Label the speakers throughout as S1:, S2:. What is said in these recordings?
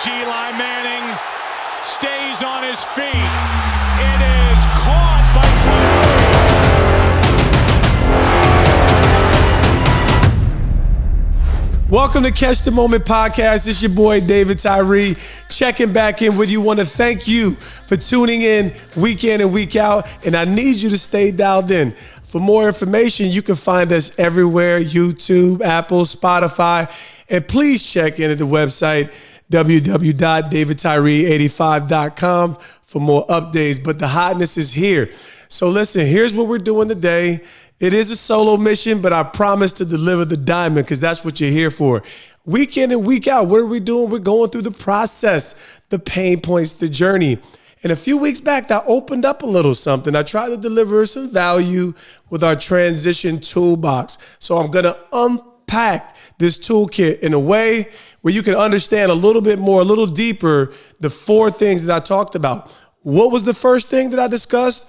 S1: Eli Manning stays on his feet. It is caught by Tyree.
S2: Welcome to Catch the Moment podcast. It's your boy, David Tyree, checking back in with you. Want to thank you for tuning in week in and week out, and I need you to stay dialed in. For more information, you can find us everywhere: YouTube, Apple, Spotify, and please check in at the website, www.davidtyree85.com for more updates. But the hotness is here. So listen, here's what we're doing today. It is a solo mission, but I promise to deliver the diamond because that's what you're here for. Week in and week out, what are we doing? We're going through the process, the pain points, the journey. And a few weeks back, I opened up a little something. I tried to deliver some value with our Transition Toolbox. So I'm going to unpack this toolkit in a way where you can understand a little bit more, a little deeper, the 4 things that I talked about. What was the first thing that I discussed?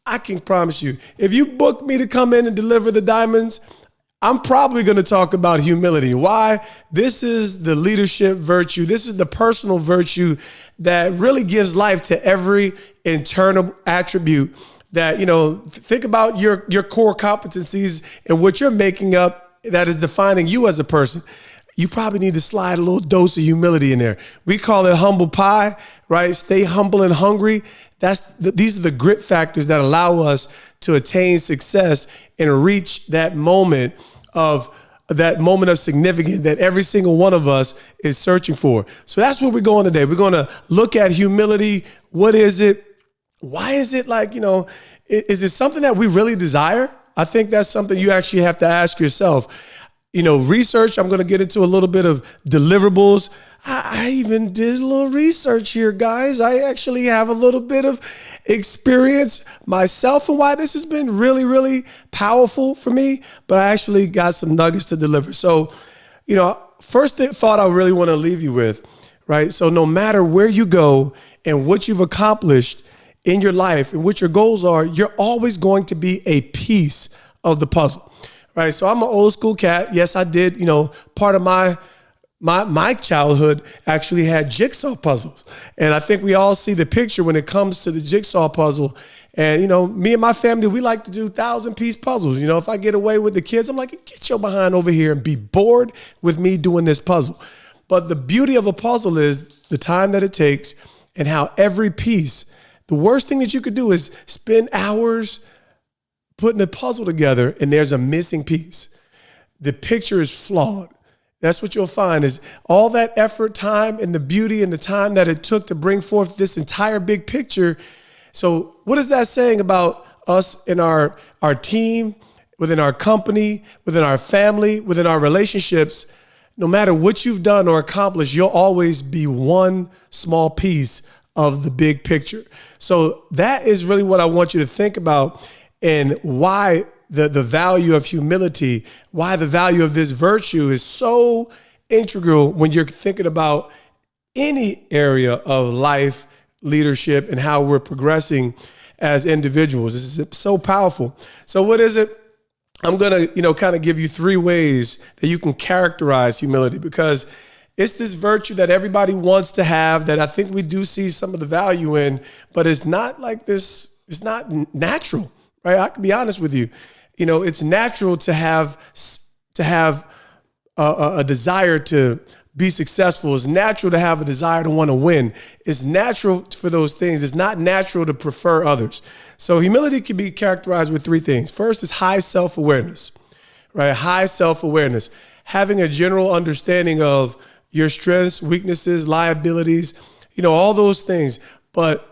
S2: I can promise you, if you book me to come in and deliver the diamonds, I'm probably going to talk about humility. Why? This is the leadership virtue. This is the personal virtue that really gives life to every internal attribute that, think about your core competencies and what you're making up that is defining you as a person. You probably need to slide a little dose of humility in there. We call it humble pie, right? Stay humble and hungry. These are the grit factors that allow us to attain success and reach that moment of significance that every single one of us is searching for. So that's where we're going today. We're going to look at humility. What is it? Why is it is it something that we really desire? I think that's something you actually have to ask yourself. Research, I'm going to get into a little bit of deliverables. I even did a little research here, guys. I actually have a little bit of experience myself and why this has been really, really powerful for me, but I actually got some nuggets to deliver. So, first thought I really want to leave you with, right? So no matter where you go and what you've accomplished in your life and what your goals are, you're always going to be a piece of the puzzle. Right, so I'm an old school cat. Yes, I did. Part of my childhood actually had jigsaw puzzles, and I think we all see the picture when it comes to the jigsaw puzzle. And me and my family, we like to do 1,000-piece puzzles. If I get away with the kids, I'm like, get your behind over here and be bored with me doing this puzzle. But the beauty of a puzzle is the time that it takes and how every piece. The worst thing that you could do is spend hours putting a puzzle together and there's a missing piece. The picture is flawed. That's what you'll find is all that effort, time, and the beauty and the time that it took to bring forth this entire big picture. So what is that saying about us in our team, within our company, within our family, within our relationships? No matter what you've done or accomplished, you'll always be one small piece of the big picture. So that is really what I want you to think about. And why the value of humility, why the value of this virtue is so integral when you're thinking about any area of life, leadership, and how we're progressing as individuals. This is so powerful. So what is it? I'm going to, kind of give you 3 ways that you can characterize humility, because it's this virtue that everybody wants to have that I think we do see some of the value in, but it's not like this. It's not natural. Right, I can be honest with you. It's natural to have a desire to be successful. It's natural to have a desire to want to win. It's natural for those things. It's not natural to prefer others. So humility can be characterized with 3 things. First is high self-awareness, right? High self-awareness, having a general understanding of your strengths, weaknesses, liabilities, all those things. But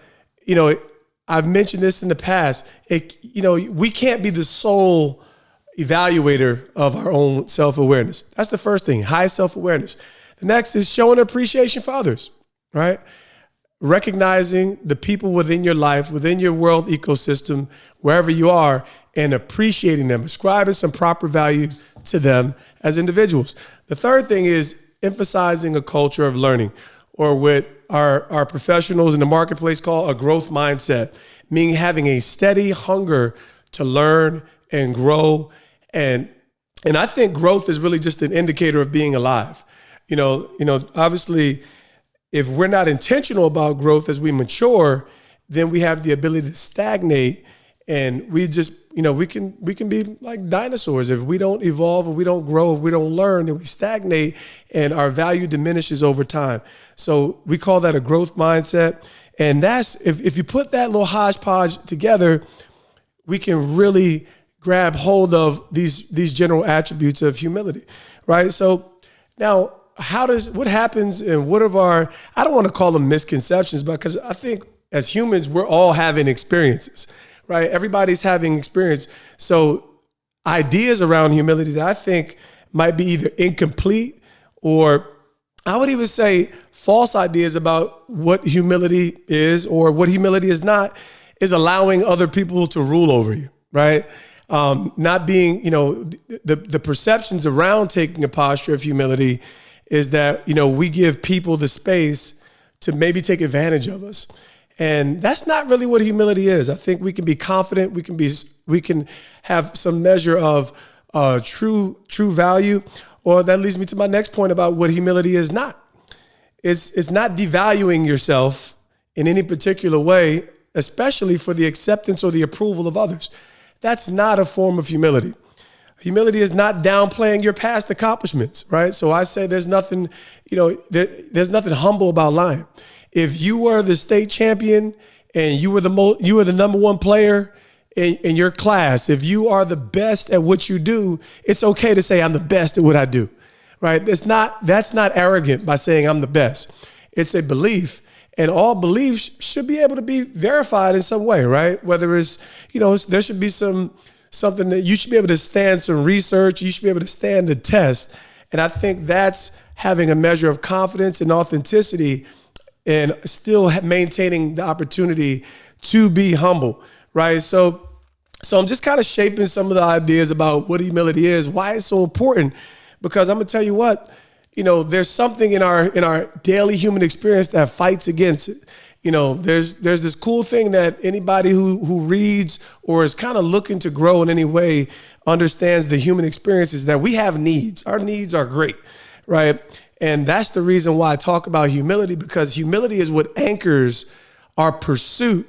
S2: I've mentioned this in the past. We can't be the sole evaluator of our own self-awareness. That's the first thing, high self-awareness. The next is showing appreciation for others, right? Recognizing the people within your life, within your world ecosystem, wherever you are, and appreciating them, ascribing some proper value to them as individuals. The third thing is emphasizing a culture of learning, or what our professionals in the marketplace call a growth mindset, meaning having a steady hunger to learn and grow. And I think growth is really just an indicator of being alive. Obviously, if we're not intentional about growth as we mature, then we have the ability to stagnate, and we just, we can be like dinosaurs. If we don't evolve, if we don't grow, if we don't learn, then we stagnate and our value diminishes over time. So we call that a growth mindset. And that's, if you put that little hodgepodge together, we can really grab hold of these general attributes of humility, right? So now, what happens and what of I don't want to call them misconceptions, because I think as humans, we're all having experiences, right? Everybody's having experience. So ideas around humility that I think might be either incomplete, or I would even say false ideas about what humility is or what humility is not, is allowing other people to rule over you, right? Not being, the perceptions around taking a posture of humility is that, we give people the space to maybe take advantage of us. And that's not really what humility is. I think we can be confident. We can have some measure of true value. Or that leads me to my next point about what humility is not. It's not devaluing yourself in any particular way, especially for the acceptance or the approval of others. That's not a form of humility. Humility is not downplaying your past accomplishments, right? So I say there's nothing, there's nothing humble about lying. If you were the state champion and you were the number one player in your class, if you are the best at what you do, it's okay to say I'm the best at what I do, right? That's not arrogant by saying I'm the best. It's a belief, and all beliefs should be able to be verified in some way, right? Whether it's, there should be something that you should be able to stand some research, you should be able to stand the test. And I think that's having a measure of confidence and authenticity and still maintaining the opportunity to be humble, right? So I'm just kind of shaping some of the ideas about what humility is, why it's so important, because I'm gonna tell you what, there's something in our daily human experience that fights against it. There's this cool thing that anybody who reads or is kind of looking to grow in any way understands the human experience is that we have needs. Our needs are great, right? And that's the reason why I talk about humility, because humility is what anchors our pursuit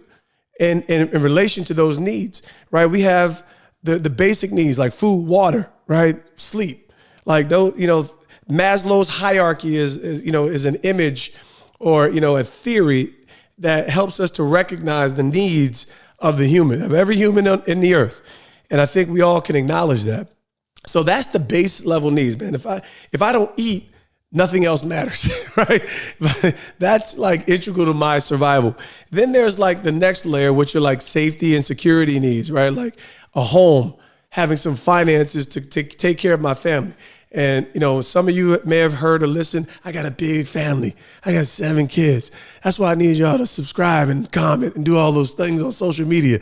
S2: in relation to those needs, right? We have the basic needs like food, water, right? Sleep. Like those, Maslow's hierarchy is an image or, a theory that helps us to recognize the needs of every human in the earth. And I think we all can acknowledge that. So that's the base level needs, man. If I don't eat, nothing else matters, right? That's like integral to my survival. Then there's like the next layer, which are like safety and security needs, right? Like a home, having some finances to take care of my family. And, some of you may have heard or listened, I got a big family. I got 7 kids. That's why I need y'all to subscribe and comment and do all those things on social media.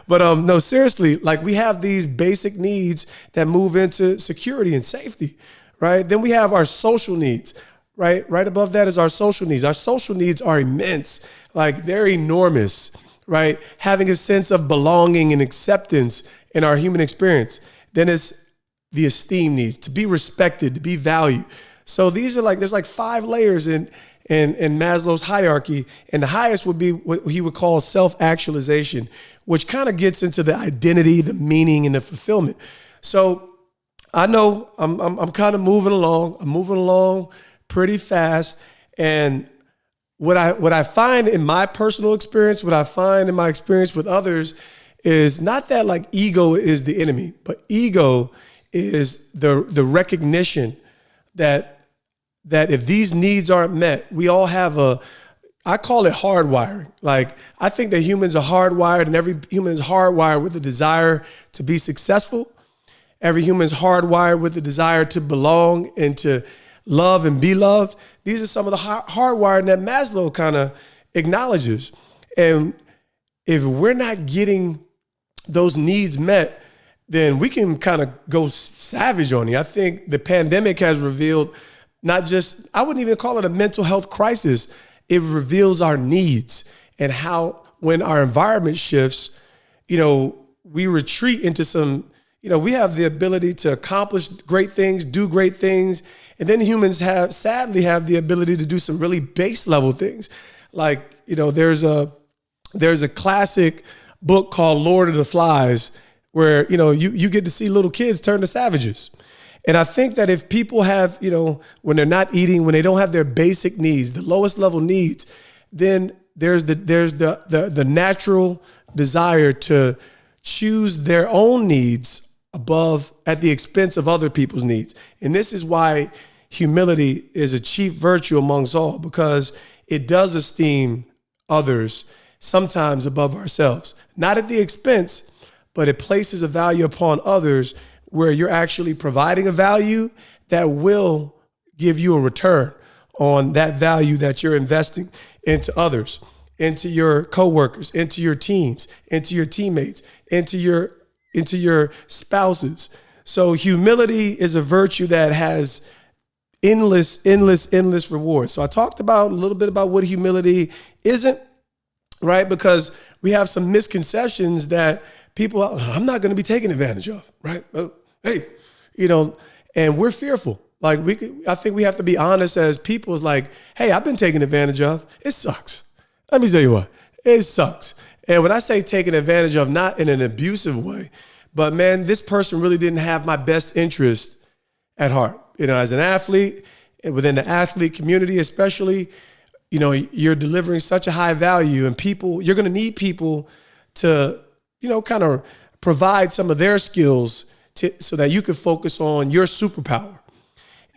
S2: But no, seriously, like we have these basic needs that move into security and safety, right? Then we have our social needs, right? Right above that is our social needs. Our social needs are immense, like they're enormous, right? Having a sense of belonging and acceptance in our human experience. Then it's the esteem needs, to be respected, to be valued. So these are there's 5 layers in Maslow's hierarchy. And the highest would be what he would call self-actualization, which kind of gets into the identity, the meaning, and the fulfillment. So I know I'm kind of moving along. I'm moving along pretty fast. And what I find in my personal experience, what I find in my experience with others is not that ego is the enemy, but ego is the recognition that if these needs aren't met, we all have I call it hardwiring. I think that humans are hardwired, and every human is hardwired with the desire to be successful. Every human is hardwired with the desire to belong and to love and be loved. These are some of the hardwiring that Maslow kind of acknowledges. And if we're not getting those needs met, then we can kind of go savage on you. I think the pandemic has revealed not just, I wouldn't even call it a mental health crisis. It reveals our needs and how when our environment shifts, we retreat into some, we have the ability to accomplish great things, do great things. And then humans sadly have the ability to do some really base level things. Like, there's a classic book called Lord of the Flies where, you get to see little kids turn to savages. And I think that if people have, when they're not eating, when they don't have their basic needs, the lowest level needs, then there's the natural desire to choose their own needs at the expense of other people's needs. And this is why humility is a chief virtue amongst all, because it does esteem others sometimes above ourselves, not at the expense, but it places a value upon others where you're actually providing a value that will give you a return on that value that you're investing into others, into your coworkers, into your teams, into your teammates, into your spouses. So humility is a virtue that has endless rewards. So I talked about a little bit about what humility isn't, right? Because we have some misconceptions that people, I'm not going to be taken advantage of, right? Hey, and we're fearful. Like I think we have to be honest as people. Is like, hey, I've been taken advantage of. It sucks. Let me tell you what, it sucks. And when I say taken advantage of, not in an abusive way, but man, this person really didn't have my best interest at heart. As an athlete, within the athlete community especially, you're delivering such a high value, and you're going to need people to, kind of provide some of their skills so that you can focus on your superpower.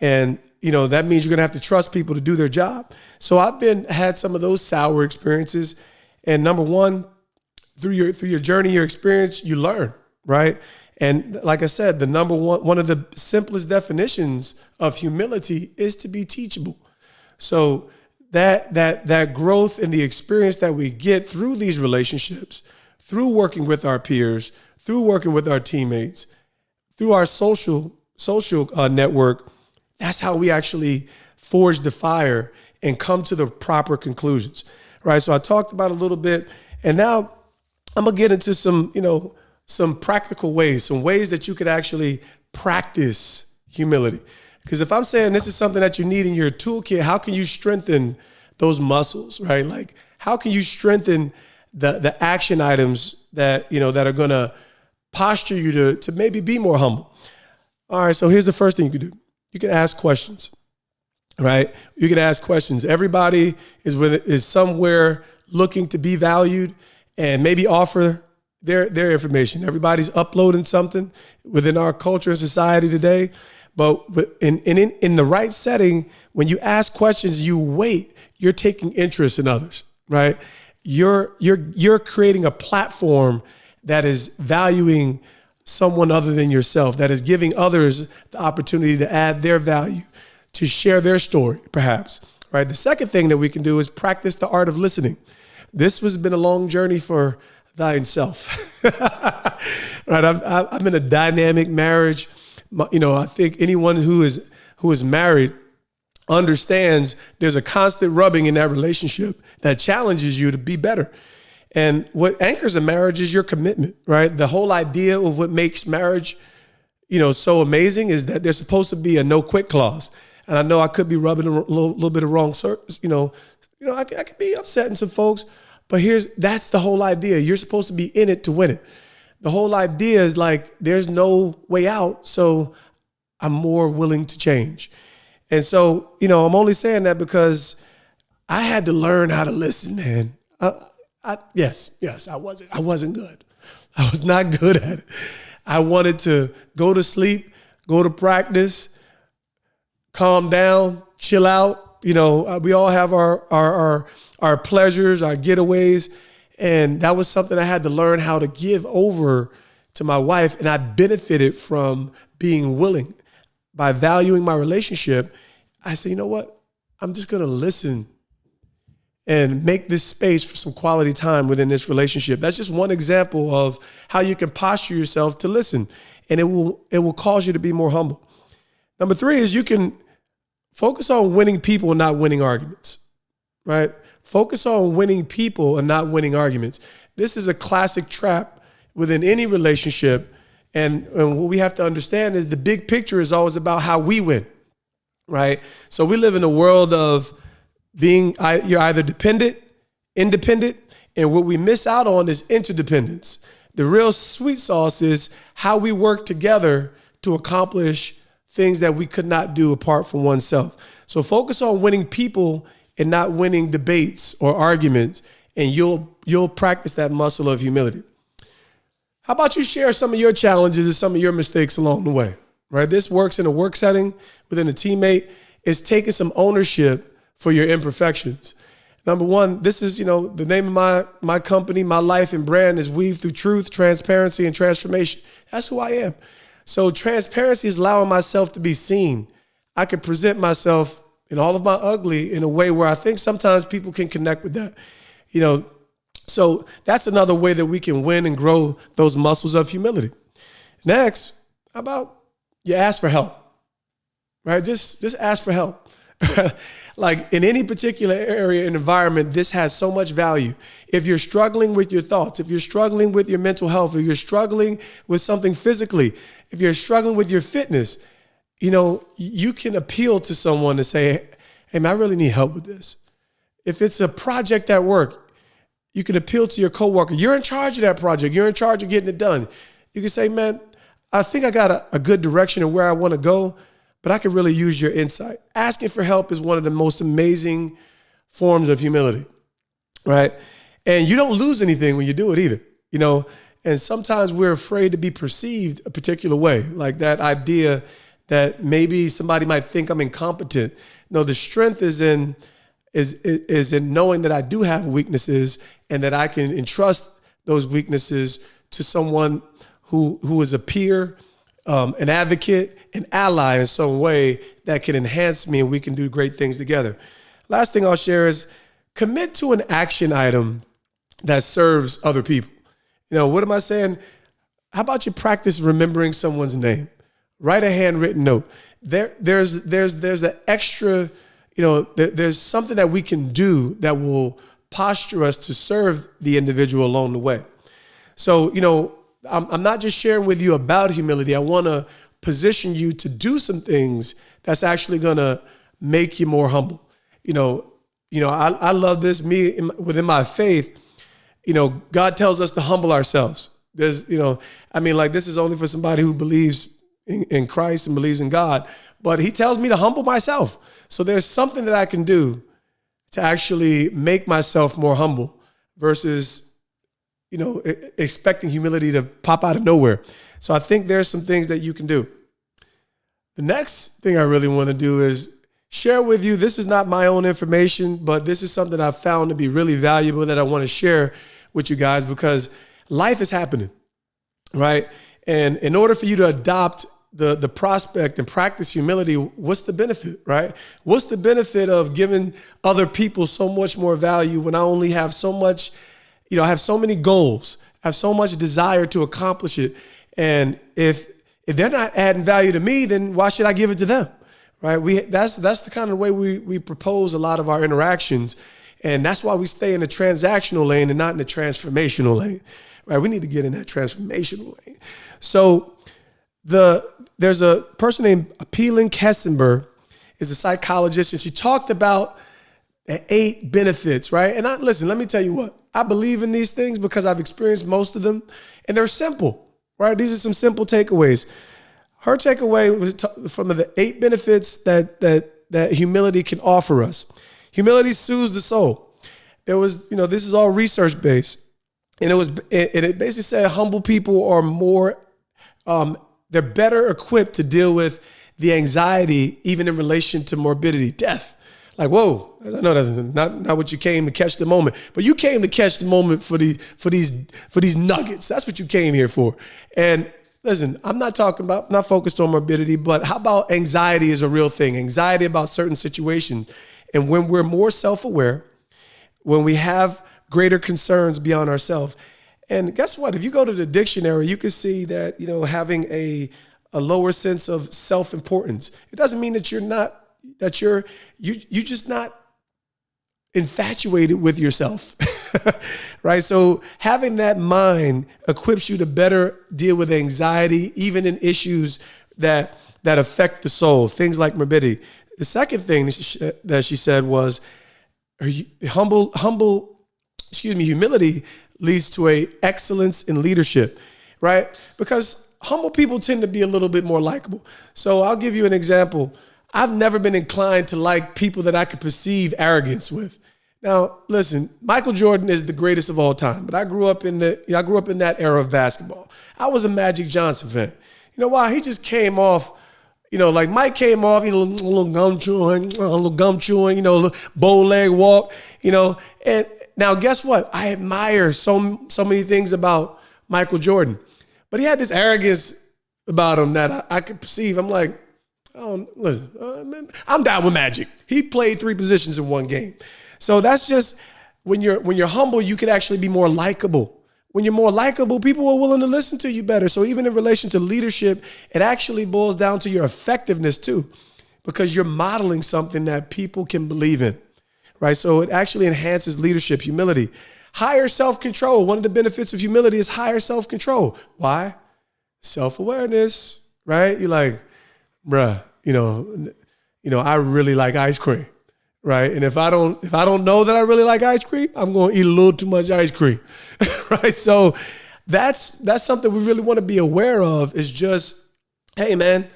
S2: And, that means you're going to have to trust people to do their job. So I've had some of those sour experiences. And number one, through your journey, your experience, you learn, right? And like I said, the number one of the simplest definitions of humility is to be teachable. So that growth and the experience that we get through these relationships, through working with our peers, through working with our teammates, through our social network, that's how we actually forge the fire and come to the proper conclusions, right? So I talked about a little bit, and now I'm gonna get into some practical ways, some ways that you could actually practice humility. Because if I'm saying this is something that you need in your toolkit, how can you strengthen those muscles, right? Like, how can you strengthen the action items that are gonna posture you to maybe be more humble? All right, so here's the first thing you can do. You can ask questions, right? You can ask questions. Everybody is somewhere looking to be valued and maybe offer their information. Everybody's uploading something within our culture and society today. But in the right setting, when you ask questions, you're taking interest in others, right? You're creating a platform that is valuing someone other than yourself, that is giving others the opportunity to add their value, to share their story, perhaps, right? The second thing that we can do is practice the art of listening. This has been a long journey for thine self, right? I'm in a dynamic marriage. I think anyone who is married understands there's a constant rubbing in that relationship that challenges you to be better. And what anchors a marriage is your commitment, right? The whole idea of what makes marriage, so amazing is that there's supposed to be a no quit clause. And I know I could be rubbing a little bit of wrong, I could be upsetting some folks, but that's the whole idea. You're supposed to be in it to win it. The whole idea is like, there's no way out, so I'm more willing to change. And so, I'm only saying that because I had to learn how to listen, man. Yes, I wasn't good. I was not good at it. I wanted to go to sleep, go to practice, calm down, chill out. We all have our pleasures, our getaways. And that was something I had to learn how to give over to my wife. And I benefited from being willing. By valuing my relationship, I say, you know what? I'm just going to listen and make this space for some quality time within this relationship. That's just one example of how you can posture yourself to listen, and it will cause you to be more humble. Number 3 is you can focus on winning people and not winning arguments, right? Focus on winning people and not winning arguments. This is a classic trap within any relationship, And what we have to understand is the big picture is always about how we win, right? So we live in a world of you're either dependent, independent, and what we miss out on is interdependence. The real sweet sauce is how we work together to accomplish things that we could not do apart from oneself. So focus on winning people and not winning debates or arguments, and you'll practice that muscle of humility. How about you share some of your challenges and some of your mistakes along the way, right? This works in a work setting, within a teammate. It's taking some ownership for your imperfections. Number one, this is, the name of my company, my life and brand is weaved through truth, transparency, and transformation. That's who I am. So transparency is allowing myself to be seen. I can present myself in all of my ugly in a way where I think sometimes people can connect with that. So that's another way that we can win and grow those muscles of humility. Next, how about you ask for help, right? Just ask for help. Like in any particular area and environment, this has so much value. If you're struggling with your thoughts, if you're struggling with your mental health, if you're struggling with something physically, if you're struggling with your fitness, you can appeal to someone and say, hey, man, I really need help with this. If it's a project at work, you can appeal to your coworker. You're in charge of that project. You're in charge of getting it done. You can say, man, I think I got a good direction of where I want to go, but I could really use your insight. Asking for help is one of the most amazing forms of humility, right? And you don't lose anything when you do it either, and sometimes we're afraid to be perceived a particular way, like that idea that maybe somebody might think I'm incompetent. No, the strength is in knowing that I do have weaknesses and that I can entrust those weaknesses to someone who is a peer, an advocate, an ally in some way that can enhance me and we can do great things together. Last thing I'll share is commit to an action item that serves other people. What am I saying? How about you practice remembering someone's name? Write a handwritten note. There's an extra, there's something that we can do that will posture us to serve the individual along the way. So, I'm not just sharing with you about humility. I want to position you to do some things that's actually going to make you more humble. I love this. Within my faith, God tells us to humble ourselves. This is only for somebody who believes in Christ and believes in God, but he tells me to humble myself. So there's something that I can do to actually make myself more humble versus, expecting humility to pop out of nowhere. So I think there's some things that you can do. The next thing I really want to do is share with you, this is not my own information, but this is something I've found to be really valuable that I want to share with you guys because life is happening, right? And in order for you to adopt the prospect and practice humility, what's the benefit, right? What's the benefit of giving other people so much more value when I only have so much, I have so many goals, I have so much desire to accomplish it. And if they're not adding value to me, then why should I give it to them, right? That's the kind of way we propose a lot of our interactions. And that's why we stay in the transactional lane and not in the transformational lane, right? We need to get in that transformational lane. So there's a person named Apelin Kessenberg, is a psychologist, and she talked about the 8 benefits, right? And listen, let me tell you what, I believe in these things because I've experienced most of them, and they're simple, right? These are some simple takeaways. Her takeaway was from the 8 benefits that humility can offer us. Humility soothes the soul. It was, this is all research based, and it basically said humble people are more, they're better equipped to deal with the anxiety, even in relation to morbidity, death. Like, whoa, I know that's not what you came to catch the moment, but you came to catch the moment for these nuggets. That's what you came here for. And listen, I'm not focused on morbidity, but how about anxiety is a real thing? Anxiety about certain situations. And when we're more self-aware, when we have greater concerns beyond ourselves, and guess what? If you go to the dictionary, you can see that, having a lower sense of self-importance. It doesn't mean that you're just not infatuated with yourself. right? So having that mind equips you to better deal with anxiety, even in issues that affect the soul, things like morbidity. The second thing that she said was humility leads to a excellence in leadership, right? Because humble people tend to be a little bit more likable. So I'll give you an example. I've never been inclined to like people that I could perceive arrogance with. Now, listen, Michael Jordan is the greatest of all time, but I grew up in that era of basketball. I was a Magic Johnson fan. You know why? He just came off, like Mike came off, a little gum chewing, a little bow leg walk, and now guess what? I admire so many things about Michael Jordan, but he had this arrogance about him that I could perceive. I'm like, oh, listen, I'm down with Magic. He played 3 positions in one game. So that's just when you're humble, you can actually be more likable. When you're more likable, people are willing to listen to you better. So even in relation to leadership, it actually boils down to your effectiveness too, because you're modeling something that people can believe in, right? So it actually enhances leadership, humility. Higher self-control. One of the benefits of humility is higher self-control. Why? Self-awareness, right? You're like, bruh, I really like ice cream, right? And if I don't know that I really like ice cream, I'm going to eat a little too much ice cream, right? So that's something we really want to be aware of. Is just, hey man,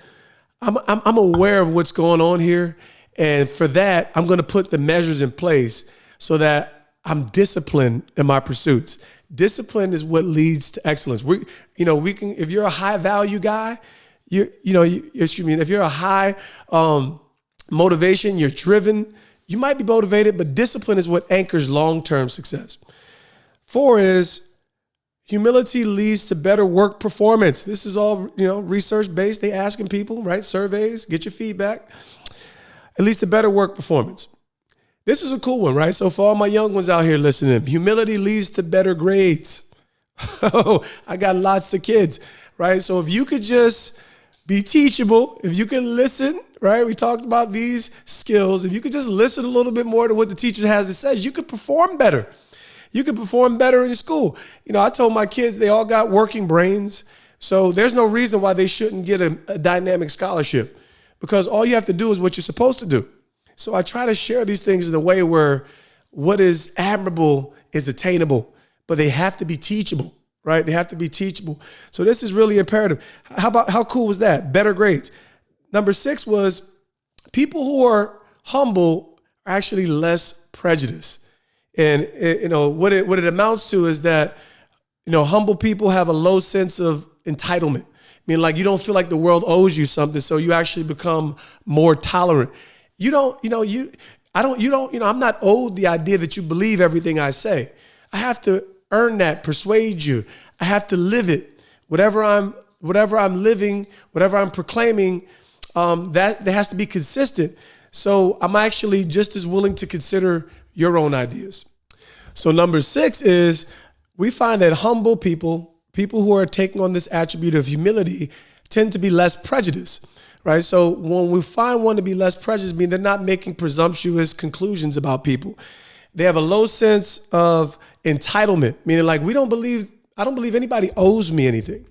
S2: I'm aware of what's going on here, and for that, I'm going to put the measures in place so that I'm disciplined in my pursuits. Discipline is what leads to excellence. We can. If you're a high value guy, if you're a high motivation, you're driven, you might be motivated, but discipline is what anchors long-term success. 4 is humility leads to better work performance. This is all, research-based. They asking people, right? Surveys, get your feedback. It leads to better work performance. This is a cool one, right? So for all my young ones out here listening, humility leads to better grades. Oh, I got lots of kids, right? So if you could just be teachable, if you can listen, right? We talked about these skills. If you could just listen a little bit more to what the teacher has to say, you could perform better. You could perform better in school. I told my kids they all got working brains, so there's no reason why they shouldn't get a dynamic scholarship, because all you have to do is what you're supposed to do. So I try to share these things in a way where what is admirable is attainable, but they have to be teachable, right? They have to be teachable. So this is really imperative. How cool was that? Better grades. Number 6 was people who are humble are actually less prejudiced. And what it amounts to is that, humble people have a low sense of entitlement. I mean, like, you don't feel like the world owes you something, so you actually become more tolerant. I'm not owed the idea that you believe everything I say. I have to earn that, persuade you. I have to live it. Whatever I'm living, whatever I'm proclaiming, that has to be consistent. So I'm actually just as willing to consider your own ideas. So number 6 is we find that humble people who are taking on this attribute of humility, tend to be less prejudiced, right? So when we find one to be less prejudiced, I mean, they're not making presumptuous conclusions about people. They have a low sense of entitlement, meaning like I don't believe anybody owes me anything.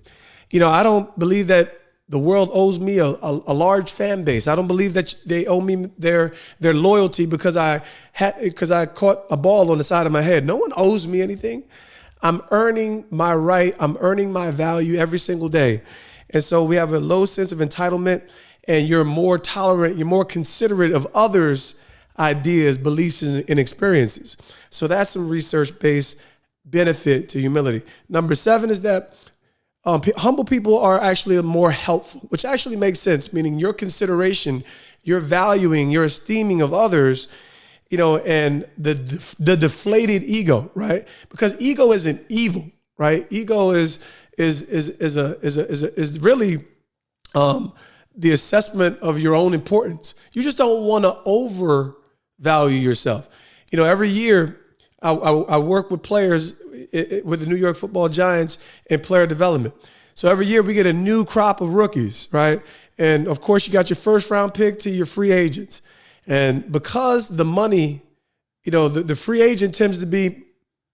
S2: I don't believe that the world owes me a large fan base. I don't believe that they owe me their loyalty because I caught a ball on the side of my head. No one owes me anything. I'm earning my right. I'm earning my value every single day. And so we have a low sense of entitlement, and you're more tolerant, you're more considerate of others' ideas, beliefs, and experiences. So that's some research-based benefit to humility. Number 7 is that humble people are actually more helpful, which actually makes sense, meaning your consideration, your valuing, your esteeming of others, and the deflated ego, right? Because ego isn't evil, right? Ego is really the assessment of your own importance. You just don't want to overvalue yourself. Every year I work with players with the New York Football Giants in player development. So every year we get a new crop of rookies, right? And of course you got your first round pick to your free agents. And because the money, the free agent tends to be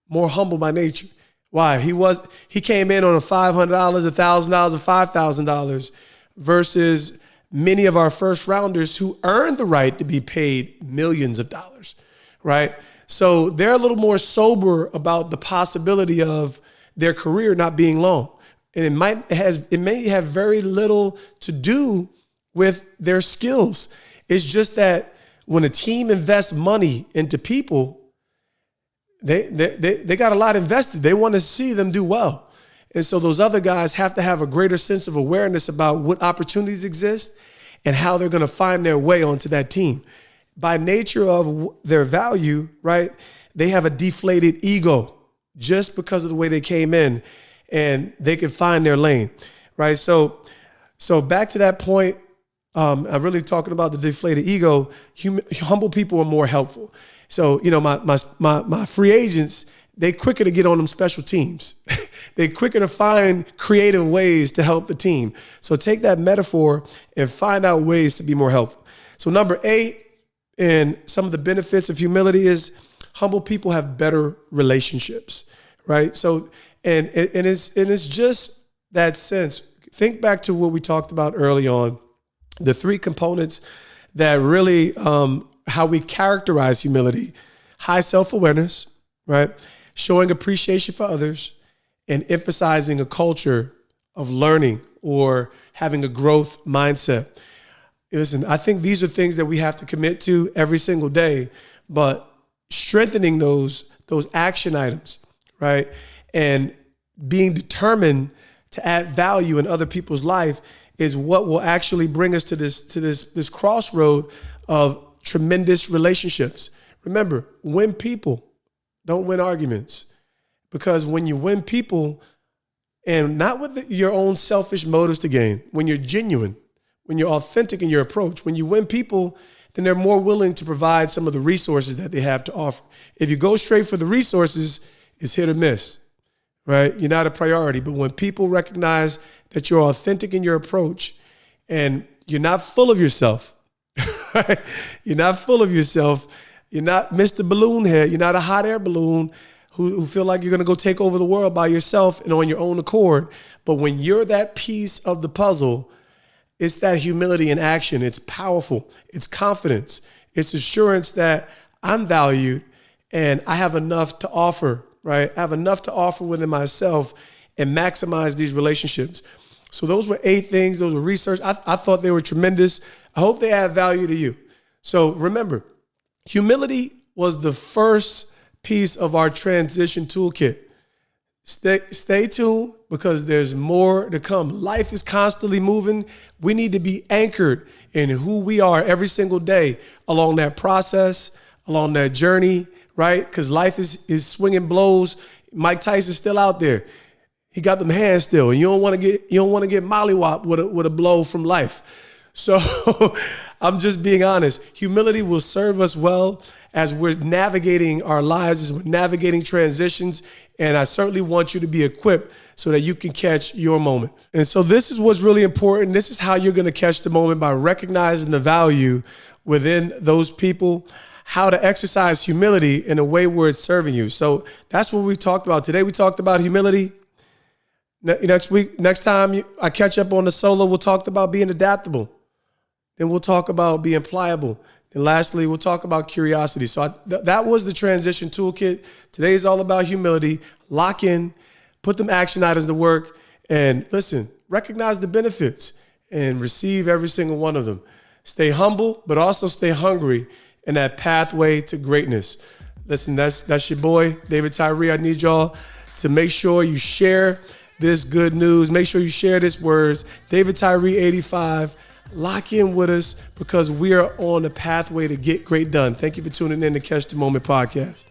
S2: more humble by nature. Why? He came in on a $500, $1,000, or $5,000 versus many of our first rounders who earned the right to be paid millions of dollars, right? So they're a little more sober about the possibility of their career not being long. And it may have very little to do with their skills. It's just that when a team invests money into people, they got a lot invested. They want to see them do well. And so those other guys have to have a greater sense of awareness about what opportunities exist and how they're going to find their way onto that team. By nature of their value, right, they have a deflated ego just because of the way they came in, and they can find their lane, right? So back to that point, I'm really talking about the deflated ego. Humble people are more helpful. So, my free agents, they quicker to get on them special teams. They quicker to find creative ways to help the team. So take that metaphor and find out ways to be more helpful. So number 8, and some of the benefits of humility is humble people have better relationships, right? So, and it's just that sense. Think back to what we talked about early on, the 3 components that really, how we characterize humility: high self-awareness, right? Showing appreciation for others, and emphasizing a culture of learning or having a growth mindset. Listen, I think these are things that we have to commit to every single day, but strengthening those action items, right? And being determined to add value in other people's life is what will actually bring us to this crossroad of tremendous relationships. Remember, win people, don't win arguments. Because when you win people, and not with your own selfish motives to gain, when you're genuine, when you're authentic in your approach, when you win people, then they're more willing to provide some of the resources that they have to offer. If you go straight for the resources, it's hit or miss, right? You're not a priority. But when people recognize that you're authentic in your approach and you're not full of yourself, right? You're not full of yourself. You're not Mr. Balloon Head. You're not a hot air balloon who feel like you're going to go take over the world by yourself and on your own accord. But when you're that piece of the puzzle, it's that humility in action. It's powerful. It's confidence. It's assurance that I'm valued and I have enough to offer, right? I have enough to offer within myself and maximize these relationships. So those were 8 things. Those were research. I thought they were tremendous. I hope they add value to you. So remember, humility was the first piece of our transition toolkit. Stay tuned because there's more to come. Life is constantly moving. We need to be anchored in who we are every single day along that process, along that journey, right? Because life is swinging blows. Mike Tyson's still out there. He got them hands still, and you don't want to get mollywopped with a blow from life. So I'm just being honest. Humility will serve us well as we're navigating our lives, as we're navigating transitions. And I certainly want you to be equipped so that you can catch your moment. And so this is what's really important. This is how you're going to catch the moment, by recognizing the value within those people, how to exercise humility in a way where it's serving you. So that's what we talked about. Today we talked about humility. Next time I catch up on the solo, we'll talk about being adaptable. Then we'll talk about being pliable. And lastly, we'll talk about curiosity. So that was the transition toolkit. Today is all about humility. Lock in, put them action items to work, and listen, recognize the benefits and receive every single one of them. Stay humble, but also stay hungry in that pathway to greatness. Listen, that's your boy, David Tyree. I need y'all to make sure you share this good news. Make sure you share this words. David Tyree 85. Lock in with us because we are on a pathway to get great done. Thank you for tuning in to Catch the Moment podcast.